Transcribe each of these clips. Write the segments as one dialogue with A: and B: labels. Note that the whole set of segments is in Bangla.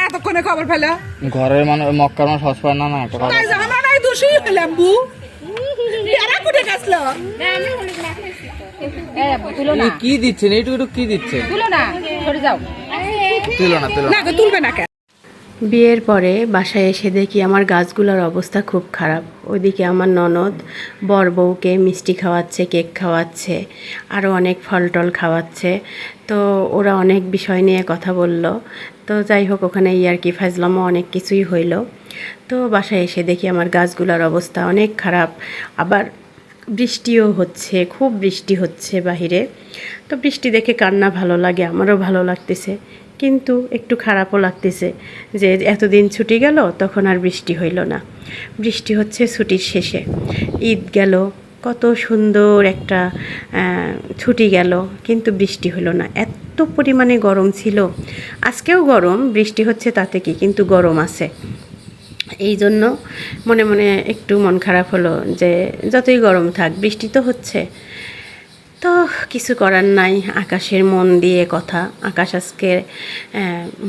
A: এতক্ষণে খবর পেলো
B: ঘরের মানে মক্কার মানুষ হসপার না না একটা কথা
A: তাই আমরা নাই দোষী হলাম বু এরা কুটে গেছলো
B: কি দিচ্ছেন এইটুকু একটু কি দিচ্ছেন
C: তুলো না সরে যাও
B: তুলো না
A: না গো তুলবে না কেন
D: বিয়ের পরে বাসায় এসে দেখি আমার গাছগুলোর অবস্থা খুব খারাপ। ওইদিকে আমার ননদ বর বউকে মিষ্টি খাওয়াচ্ছে, কেক খাওয়াচ্ছে, আরও অনেক ফল টল খাওয়াচ্ছে। তো ওরা অনেক বিষয় নিয়ে কথা বলল। তো যাই হোক, ওখানে ইয়ার্কি ফাজলামও অনেক কিছুই হইল। তো বাসায় এসে দেখি আমার গাছগুলোর অবস্থা অনেক খারাপ। আবার বৃষ্টিও হচ্ছে, খুব বৃষ্টি হচ্ছে বাহিরে। তো বৃষ্টি দেখে কার না ভালো লাগে, আমারও ভালো লাগতেছে, কিন্তু একটু খারাপও লাগতেছে যে এতদিন ছুটি গেল, তখন আর বৃষ্টি হইল না। বৃষ্টি হচ্ছে ছুটির শেষে, ঈদ গেল, কত সুন্দর একটা ছুটি গেল, কিন্তু বৃষ্টি হলো না। এত পরিমাণে গরম ছিল। আজকেও গরম, বৃষ্টি হচ্ছে তাতে কি, কিন্তু গরম আছে। এই জন্য মনে মনে একটু মন খারাপ হলো যে যতই গরম থাক, বৃষ্টি তো হচ্ছে। তো কিছু করার নাই, আকাশের মন দিয়ে কথা। আকাশ আজকে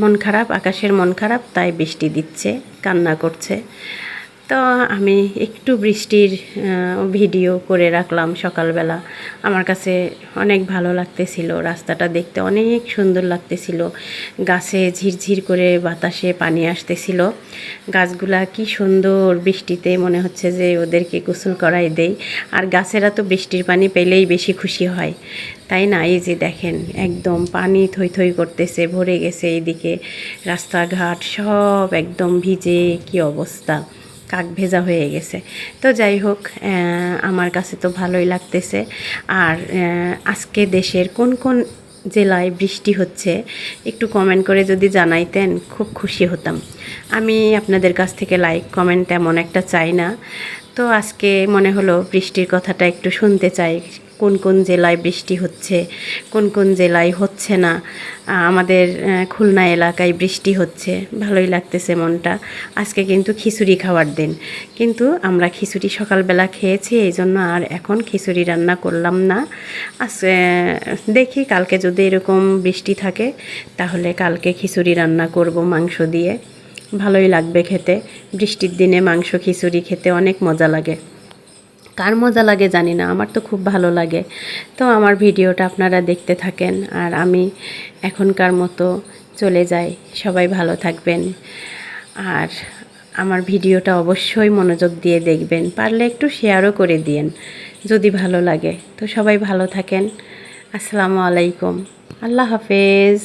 D: মন খারাপ, আকাশের মন খারাপ, তাই বৃষ্টি দিচ্ছে, কান্না করছে। তো আমি একটু বৃষ্টির ভিডিও করে রাখলাম সকালবেলা। আমার কাছে অনেক ভালো লাগতেছিল, রাস্তাটা দেখতে অনেক সুন্দর লাগতেছিল। গাছে ঝিরঝির করে বাতাসে পানি আসতেছিল। গাছগুলা কি সুন্দর, বৃষ্টিতে মনে হচ্ছে যে ওদেরকে গোসল করাই দেই। আর গাছেরা তো বৃষ্টির পানি পেলেই বেশি খুশি হয়, তাই না? এই যে দেখেন, একদম পানি থই থই করতেছে, ভরে গেছে এইদিকে, রাস্তাঘাট সব একদম ভিজে, কি অবস্থা, কাক ভেজা হয়ে গেছে। তো যাই হোক, আমার কাছে তো ভালোই লাগতেছে। আর আজকে দেশের কোন কোন জেলায় বৃষ্টি হচ্ছে একটু কমেন্ট করে যদি জানাইতেন, খুব খুশি হতাম। আমি আপনাদের কাছ থেকে লাইক কমেন্ট তেমন একটা চাই না। তো আজকে মনে হলো বৃষ্টির কথাটা একটু শুনতে চাই, কোন কোন জেলায় বৃষ্টি হচ্ছে, কোন কোন জেলায় হচ্ছে না। আমাদের খুলনা এলাকায় বৃষ্টি হচ্ছে, ভালোই লাগতেছে মনটা। আজকে কিন্তু খিচুড়ি খাওয়ার দিন, কিন্তু আমরা খিচুড়ি সকালবেলা খেয়েছি, এই জন্য আর এখন খিচুড়ি রান্না করলাম না। দেখি কালকে যদি এরকম বৃষ্টি থাকে, তাহলে কালকে খিচুড়ি রান্না করব মাংস দিয়ে, ভালোই লাগবে খেতে। বৃষ্টির দিনে মাংস খিচুড়ি খেতে অনেক মজা লাগে। কার মজা লাগে জানি না, আমার তো খুব ভালো লাগে। তো আমার ভিডিওটা আপনারা দেখতে থাকেন, আর আমি এখনকার মতো চলে যাই। সবাই ভালো থাকবেন, আর আমার ভিডিওটা অবশ্যই মনোযোগ দিয়ে দেখবেন, পারলে একটু শেয়ারও করে দিয়েন যদি ভালো লাগে। তো সবাই ভালো থাকেন। আসসালামু আলাইকুম, আল্লাহ হাফেজ।